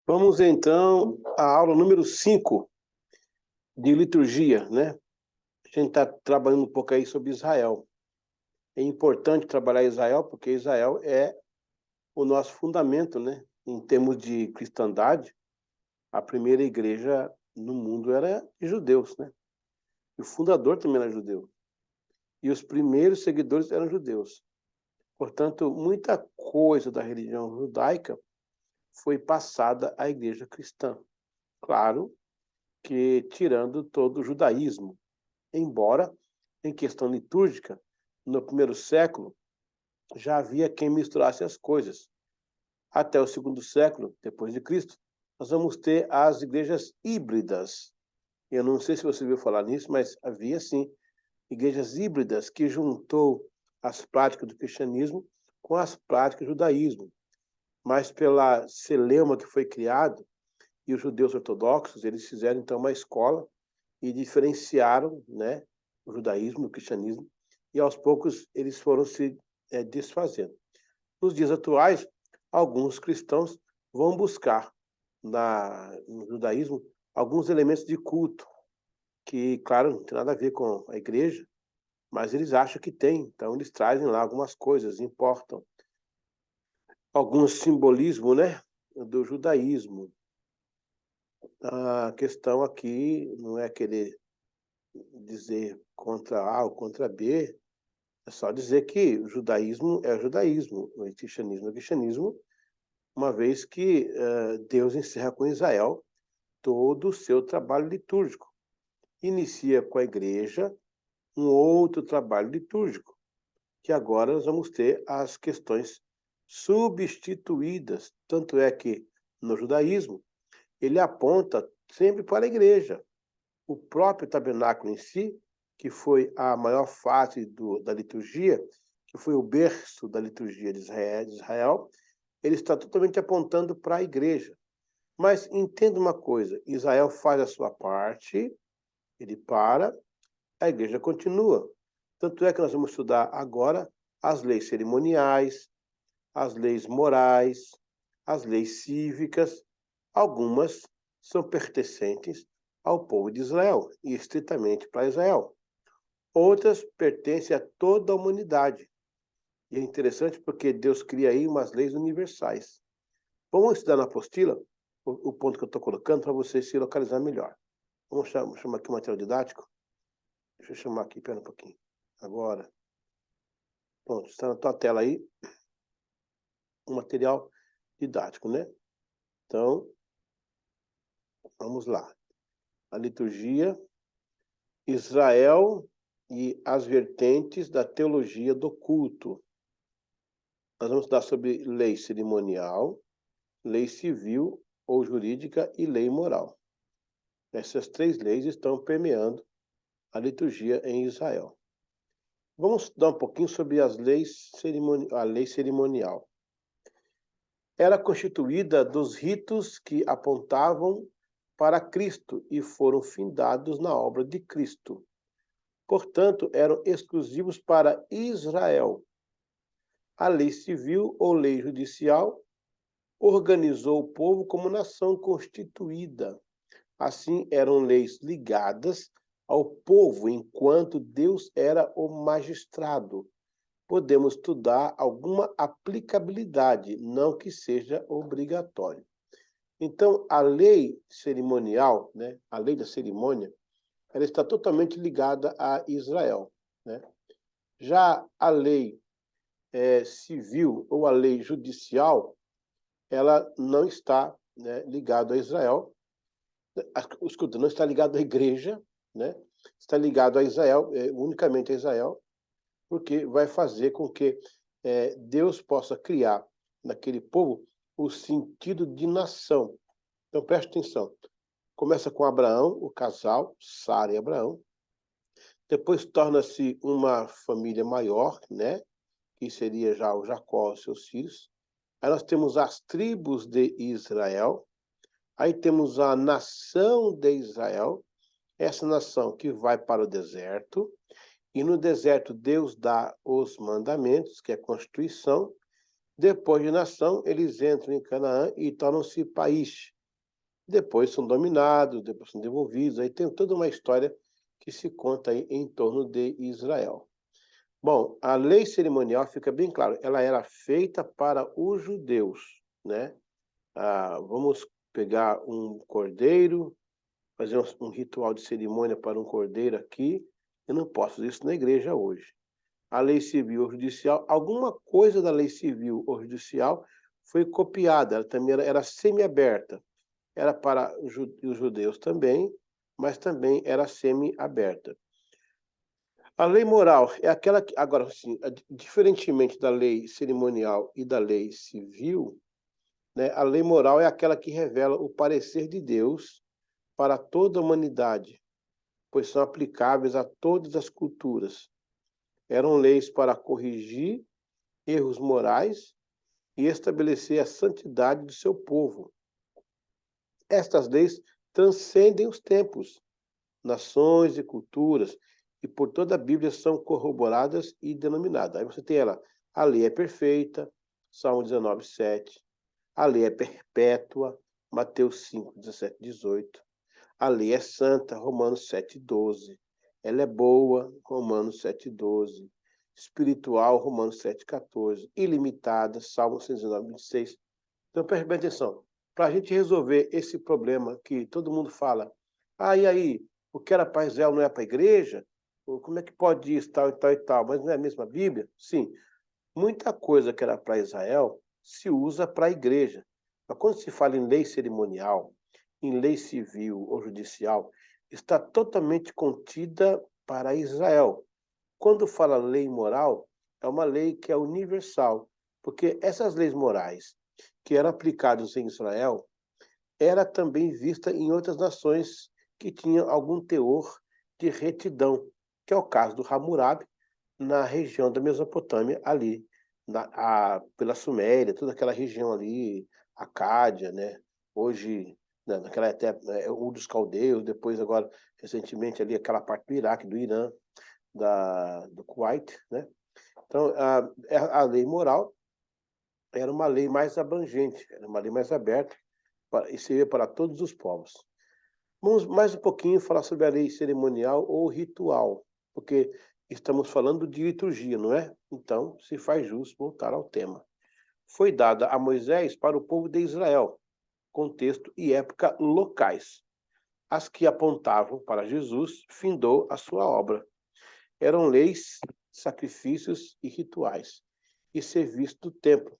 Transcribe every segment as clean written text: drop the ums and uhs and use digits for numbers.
Vamos então à aula número 5 de liturgia, né? A gente está trabalhando um pouco aí sobre Israel. É importante trabalhar Israel porque Israel é o nosso fundamento, né? Em termos de cristandade, a primeira igreja no mundo era de judeus, né? E o fundador também era judeu. E os primeiros seguidores eram judeus. Portanto, muita coisa da religião judaica foi passada à igreja cristã. Claro que tirando todo o judaísmo, embora, em questão litúrgica, no primeiro século, já havia quem misturasse as coisas. Até o segundo século, depois de Cristo, nós vamos ter as igrejas híbridas. Eu não sei se você ouviu falar nisso, mas havia, sim, igrejas híbridas que juntou as práticas do cristianismo com as práticas do judaísmo. Mas pela celeuma que foi criado, e os judeus ortodoxos, eles fizeram, então, uma escola e diferenciaram, né, o judaísmo, o cristianismo, e aos poucos eles foram se desfazendo. Nos dias atuais, alguns cristãos vão buscar no judaísmo alguns elementos de culto, que, claro, não tem nada a ver com a igreja, mas eles acham que tem, então eles trazem lá algumas coisas, importam algum simbolismo, né, do judaísmo. A questão aqui não é querer dizer contra A ou contra B, é só dizer que o judaísmo é o judaísmo, o cristianismo é o cristianismo, uma vez que Deus encerra com Israel todo o seu trabalho litúrgico. Inicia com a igreja um outro trabalho litúrgico, que agora nós vamos ter as questões substituídas. Tanto é que no judaísmo ele aponta sempre para a igreja. O próprio tabernáculo em si, que foi a maior fase da liturgia, que foi o berço da liturgia de Israel, ele está totalmente apontando para a igreja. Mas entenda uma coisa, Israel faz a sua parte, ele para, a igreja continua. Tanto é que nós vamos estudar agora as leis cerimoniais, as leis morais, as leis cívicas. Algumas são pertencentes ao povo de Israel e estritamente para Israel. Outras pertencem a toda a humanidade. E é interessante porque Deus cria aí umas leis universais. Vamos estudar na apostila o ponto que eu estou colocando para você se localizar melhor. Vamos chamar aqui o material didático. Deixa eu chamar aqui, pera um pouquinho. Agora. Pronto, está na tua tela aí o material didático, né? Então, vamos lá. A liturgia, Israel e as vertentes da teologia do culto. Nós vamos estudar sobre lei cerimonial, lei civil ou jurídica e lei moral. Essas três leis estão permeando a liturgia em Israel. Vamos estudar um pouquinho sobre a lei cerimonial. Era constituída dos ritos que apontavam para Cristo e foram findados na obra de Cristo. Portanto, eram exclusivos para Israel. A lei civil ou lei judicial organizou o povo como nação constituída. Assim, eram leis ligadas ao povo, enquanto Deus era o magistrado. Podemos estudar alguma aplicabilidade, não que seja obrigatório. Então, a lei cerimonial, né, a lei da cerimônia, ela está totalmente ligada a Israel, né? Já a lei civil ou a lei judicial, ela não está, né, ligada a Israel. Escuta, não está ligado à igreja, né? Está ligado a Israel, unicamente a Israel, porque vai fazer com que Deus possa criar naquele povo o sentido de nação. Então, preste atenção. Começa com Abraão, o casal, Sara e Abraão. Depois torna-se uma família maior, né? Que seria já o Jacó e seus filhos. Aí nós temos as tribos de Israel. Aí temos a nação de Israel. Essa nação que vai para o deserto. E no deserto Deus dá os mandamentos, que é a Constituição. Depois de nação, eles entram em Canaã e tornam-se país. depois são dominados, depois são devolvidos. Aí tem toda uma história que se conta aí em torno de Israel. Bom, a lei cerimonial fica bem claro, ela era feita para os judeus, né? Vamos pegar um cordeiro, fazer um ritual de cerimônia para um cordeiro aqui. Eu não posso fazer isso na igreja hoje. A lei civil ou judicial, alguma coisa da lei civil ou judicial foi copiada, ela também era semi-aberta. Era para os judeus também, mas também era semi-aberta. A lei moral é aquela que, agora, sim, diferentemente da lei cerimonial e da lei civil, né, a lei moral é aquela que revela o parecer de Deus para toda a humanidade, pois são aplicáveis a todas as culturas. Eram leis para corrigir erros morais e estabelecer a santidade do seu povo. Estas leis transcendem os tempos, nações e culturas, e por toda a Bíblia são corroboradas e denominadas. Aí você tem ela, a lei é perfeita, Salmo 19, 7. A lei é perpétua, Mateus 5, 17, 18. A lei é santa, Romanos 7, 12. Ela é boa, Romanos 7, 12. Espiritual, Romanos 7, 14. Ilimitada, Salmo 119, 26. Então, preste bem atenção. Para a gente resolver esse problema que todo mundo fala, e aí, o que era para Israel não é para a igreja? Ou como é que pode isso, tal e tal e tal? Mas não é a mesma Bíblia? Sim, muita coisa que era para Israel se usa para a igreja. Mas quando se fala em lei cerimonial, em lei civil ou judicial, está totalmente contida para Israel. Quando fala lei moral, é uma lei que é universal, porque essas leis morais que eram aplicadas em Israel era também vista em outras nações que tinham algum teor de retidão, que é o caso do Hammurabi, na região da Mesopotâmia, ali, pela Suméria, toda aquela região ali, Acádia, né? Hoje, né, naquela até o dos caldeus, depois agora, recentemente ali, aquela parte do Iraque, do Irã, do Kuwait, né? Então, a lei moral era uma lei mais abrangente, era uma lei mais aberta, e servia para todos os povos. Vamos mais um pouquinho falar sobre a lei cerimonial ou ritual, porque estamos falando de liturgia, não é? Então, se faz justo voltar ao tema. Foi dada a Moisés para o povo de Israel, contexto e época locais. As que apontavam para Jesus findou a sua obra. Eram leis, sacrifícios e rituais, e serviço do templo.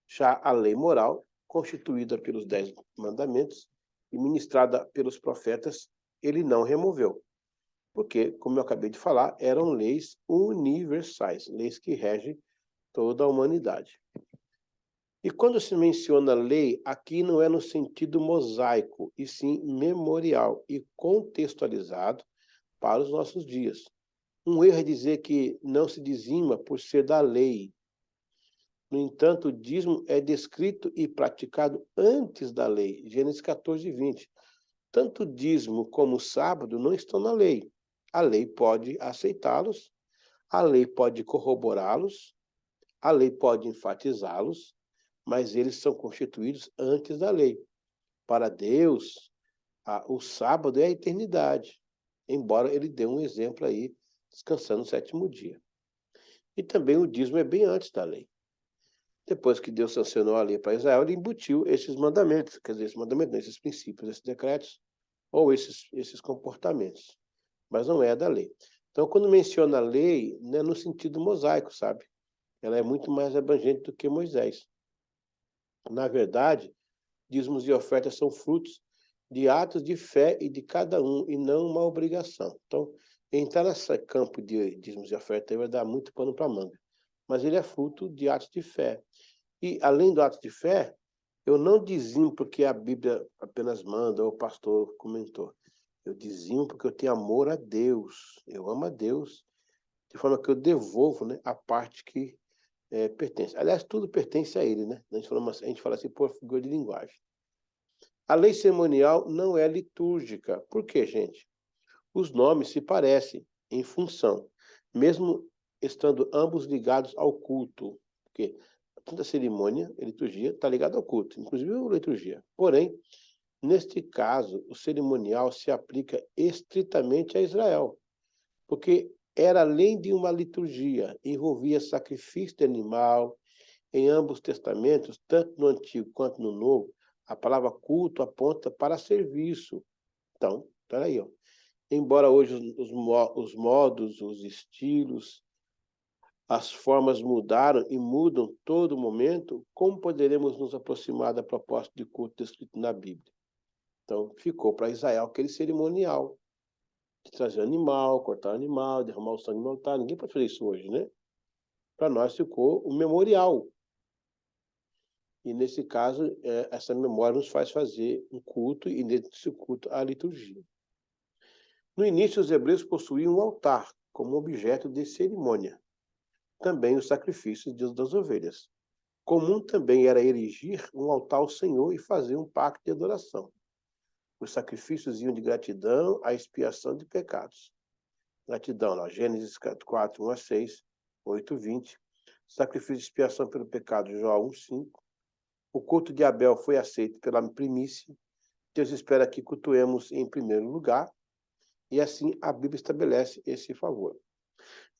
Já a lei moral, constituída pelos 10 mandamentos e ministrada pelos profetas, ele não removeu. Porque, como eu acabei de falar, eram leis universais, leis que regem toda a humanidade. E quando se menciona lei, aqui não é no sentido mosaico, e sim memorial e contextualizado para os nossos dias. Um erro é dizer que não se dizima por ser da lei. No entanto, o dízimo é descrito e praticado antes da lei, Gênesis 14, 20. Tanto o dízimo como o sábado não estão na lei. A lei pode aceitá-los, a lei pode corroborá-los, a lei pode enfatizá-los, mas eles são constituídos antes da lei. Para Deus, o sábado é a eternidade, embora ele dê um exemplo aí, descansando no sétimo dia. E também o dízimo é bem antes da lei. Depois que Deus sancionou a lei para Israel, ele embutiu esses mandamentos, quer dizer, esses mandamentos, esses princípios, esses decretos, ou esses comportamentos. Mas não é da lei. Então, quando menciona a lei, não é no sentido mosaico, sabe? Ela é muito mais abrangente do que Moisés. Na verdade, dízimos e ofertas são frutos de atos de fé e de cada um, e não uma obrigação. Então, entrar nesse campo de dízimos e ofertas vai dar muito pano para manga. Mas ele é fruto de atos de fé. E, além do ato de fé, eu não dizimo porque a Bíblia apenas manda, ou o pastor comentou. Eu dizimo porque eu tenho amor a Deus. Eu amo a Deus, de forma que eu devolvo, né, a parte que pertence. Aliás, tudo pertence a Ele, né? A gente fala assim por figura de linguagem. A lei cerimonial não é litúrgica. Por quê, gente? Os nomes se parecem em função, mesmo estando ambos ligados ao culto. Porque tanto a cerimônia, a liturgia, está ligada ao culto, inclusive a liturgia. Porém, Neste caso, o cerimonial se aplica estritamente a Israel, porque era além de uma liturgia, envolvia sacrifício de animal. Em ambos os testamentos, tanto no Antigo quanto no Novo, a palavra culto aponta para serviço. Então, peraí, ó. Embora hoje os modos, os estilos, as formas mudaram e mudam todo momento, como poderemos nos aproximar da proposta de culto descrita na Bíblia? Então, ficou para Israel aquele cerimonial de trazer animal, cortar animal, derramar o sangue no altar. Ninguém pode fazer isso hoje, né? Para nós ficou o memorial. E, nesse caso, essa memória nos faz fazer um culto, e nesse culto, a liturgia. No início, os hebreus possuíam um altar como objeto de cerimônia. Também os sacrifícios das ovelhas. Comum também era erigir um altar ao Senhor e fazer um pacto de adoração. Os sacrifícios iam de gratidão à expiação de pecados. Gratidão, lá, Gênesis 4, 1 a 6, 8, 20. Sacrifício de expiação pelo pecado, Jó 1, 5. O culto de Abel foi aceito pela primícia. Deus espera que cultuemos em primeiro lugar. E assim a Bíblia estabelece esse favor.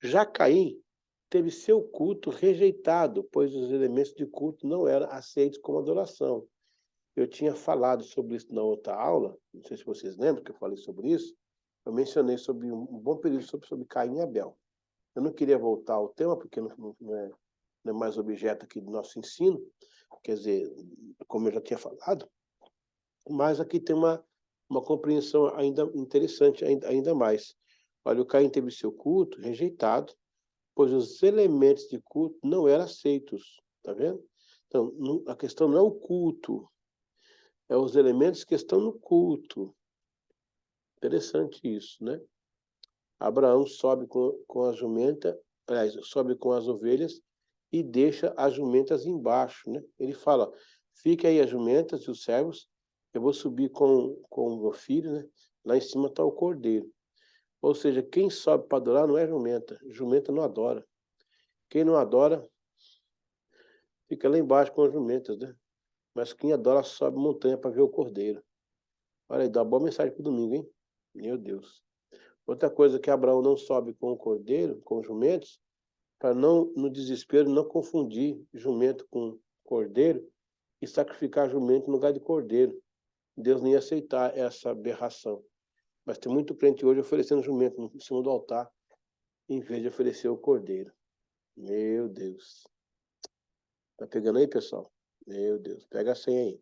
Já Caim teve seu culto rejeitado, pois os elementos de culto não eram aceitos como adoração. Eu tinha falado sobre isso na outra aula, não sei se vocês lembram que eu falei sobre isso. Eu mencionei sobre um bom período sobre Caim e Abel. Eu não queria voltar ao tema, porque não é mais objeto aqui do nosso ensino, quer dizer, como eu já tinha falado, mas aqui tem uma compreensão ainda interessante, ainda mais. Olha, o Caim teve seu culto rejeitado, pois os elementos de culto não eram aceitos, tá vendo? Então, a questão não é o culto, é os elementos que estão no culto. Interessante isso, né? Abraão sobe com a jumenta, aliás, sobe com as ovelhas e deixa as jumentas embaixo, né? Ele fala, fique aí as jumentas e os servos, eu vou subir com o meu filho, né? Lá em cima está o cordeiro. Ou seja, quem sobe para adorar não é jumenta não adora. Quem não adora, fica lá embaixo com as jumentas, né? Mas quem adora sobe montanha para ver o cordeiro. Olha aí, dá uma boa mensagem para o domingo, hein? Meu Deus. Outra coisa que Abraão não sobe com o cordeiro, com os jumentos, para não, no desespero, não confundir jumento com cordeiro e sacrificar jumento no lugar de cordeiro. Deus não ia aceitar essa aberração. Mas tem muito crente hoje oferecendo jumento em cima do altar, em vez de oferecer o cordeiro. Meu Deus. Tá pegando aí, pessoal? Meu Deus, pega a senha aí.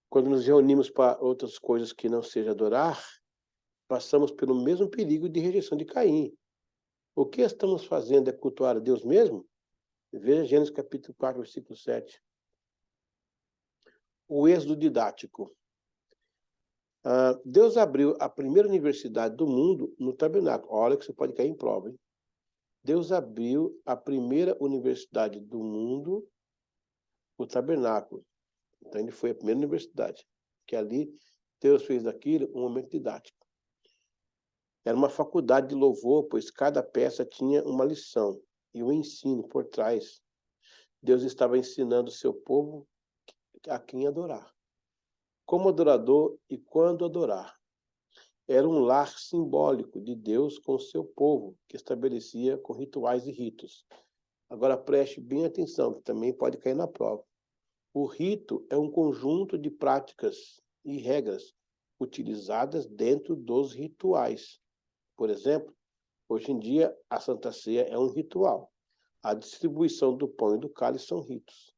Quando nos reunimos para outras coisas que não seja adorar, passamos pelo mesmo perigo de rejeição de Caim. O que estamos fazendo é cultuar a Deus mesmo? Veja Gênesis capítulo 4, versículo 7. O êxodo didático. Deus abriu a primeira universidade do mundo no tabernáculo. Olha que você pode cair em prova, hein? Deus abriu a primeira universidade do mundo no tabernáculo. Então ele foi a primeira universidade. Que ali Deus fez daquilo um momento didático. Era uma faculdade de louvor, pois cada peça tinha uma lição e um ensino por trás. Deus estava ensinando o seu povo a quem adorar. Como adorador e quando adorar. Era um lar simbólico de Deus com o seu povo, que estabelecia com rituais e ritos. Agora preste bem atenção, que também pode cair na prova. O rito é um conjunto de práticas e regras utilizadas dentro dos rituais. Por exemplo, hoje em dia, a Santa Ceia é um ritual. A distribuição do pão e do cálice são ritos.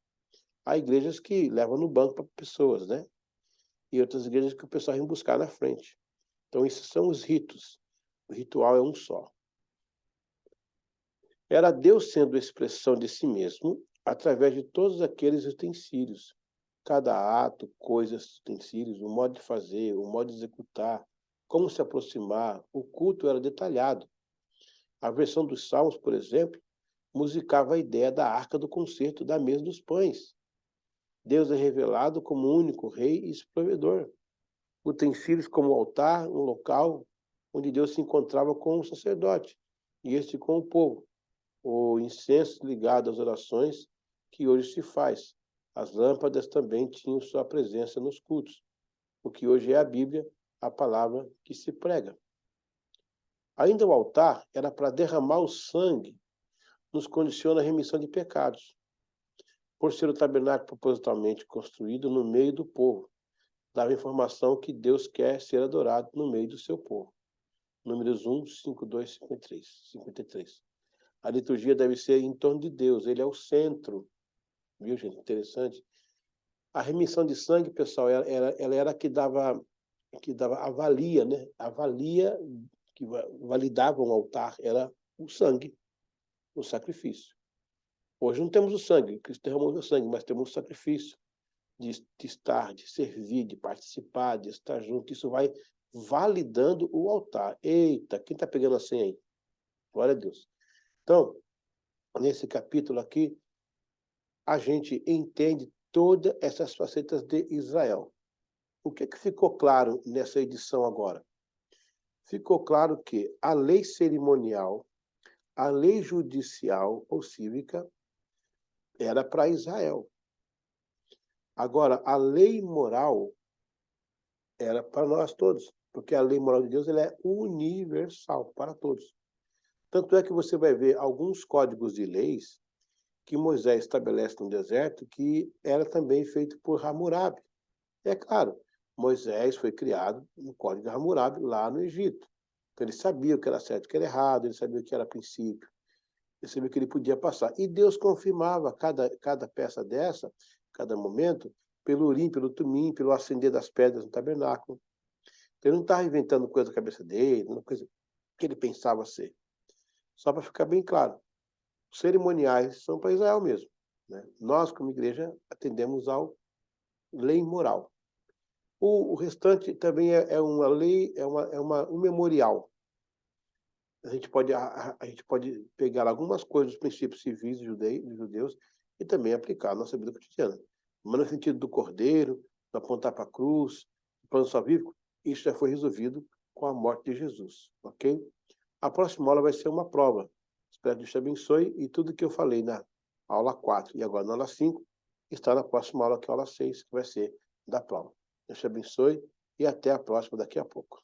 Há igrejas que levam no banco para pessoas, né? E outras igrejas que o pessoal vem buscar na frente. Então, esses são os ritos. O ritual é um só. Era Deus sendo expressão de si mesmo através de todos aqueles utensílios. Cada ato, coisas, utensílios, o modo de fazer, o modo de executar, como se aproximar, o culto era detalhado. A versão dos Salmos, por exemplo, musicava a ideia da arca do concerto da mesa dos pães. Deus é revelado como o único rei e provedor. Utensílios como o altar, um local onde Deus se encontrava com o sacerdote e este com o povo. O incenso ligado às orações que hoje se faz. As lâmpadas também tinham sua presença nos cultos, o que hoje é a Bíblia, a palavra que se prega. Ainda o altar era para derramar o sangue, nos condiciona a remissão de pecados, por ser o tabernáculo propositalmente construído no meio do povo. Dava informação que Deus quer ser adorado no meio do seu povo. Números 1, 52, 53. A liturgia deve ser em torno de Deus, ele é o centro. Viu, gente? Interessante. A remissão de sangue, pessoal, ela era que dava a valia, né? A valia que validava um altar era o sangue, o sacrifício. Hoje não temos o sangue, Cristo derramou o sangue, mas temos o sacrifício de estar, de servir, de participar, de estar junto. Isso vai validando o altar. Eita, quem está pegando a senha aí? Glória a Deus. Então, nesse capítulo aqui, a gente entende todas essas facetas de Israel. O que ficou claro nessa edição agora? Ficou claro que a lei cerimonial, a lei judicial ou cívica era para Israel. Agora, a lei moral era para nós todos, porque a lei moral de Deus ela é universal para todos. Tanto é que você vai ver alguns códigos de leis que Moisés estabelece no deserto que era também feito por Hammurabi. É claro, Moisés foi criado no Código de Hammurabi lá no Egito. Então ele sabia o que era certo e o que era errado, ele sabia o que era princípio, ele sabia o que ele podia passar. E Deus confirmava cada peça dessa, cada momento, pelo Urim, pelo Tumim, pelo acender das pedras no tabernáculo. Então ele não estava inventando coisa da cabeça dele, uma coisa que ele pensava ser. Só para ficar bem claro, os cerimoniais são para Israel mesmo, né? Nós, como igreja, atendemos ao lei moral. O restante também é uma lei, um memorial. A gente pode pegar algumas coisas dos princípios civis dos judeus e também aplicar na nossa vida cotidiana. Mas no sentido do cordeiro, do apontar para a cruz, do plano salvífico, isso já foi resolvido com a morte de Jesus, ok? A próxima aula vai ser uma prova. Espero que Deus te abençoe e tudo que eu falei na aula 4 e agora na aula 5 está na próxima aula, que é a aula 6, que vai ser da prova. Deus te abençoe e até a próxima daqui a pouco.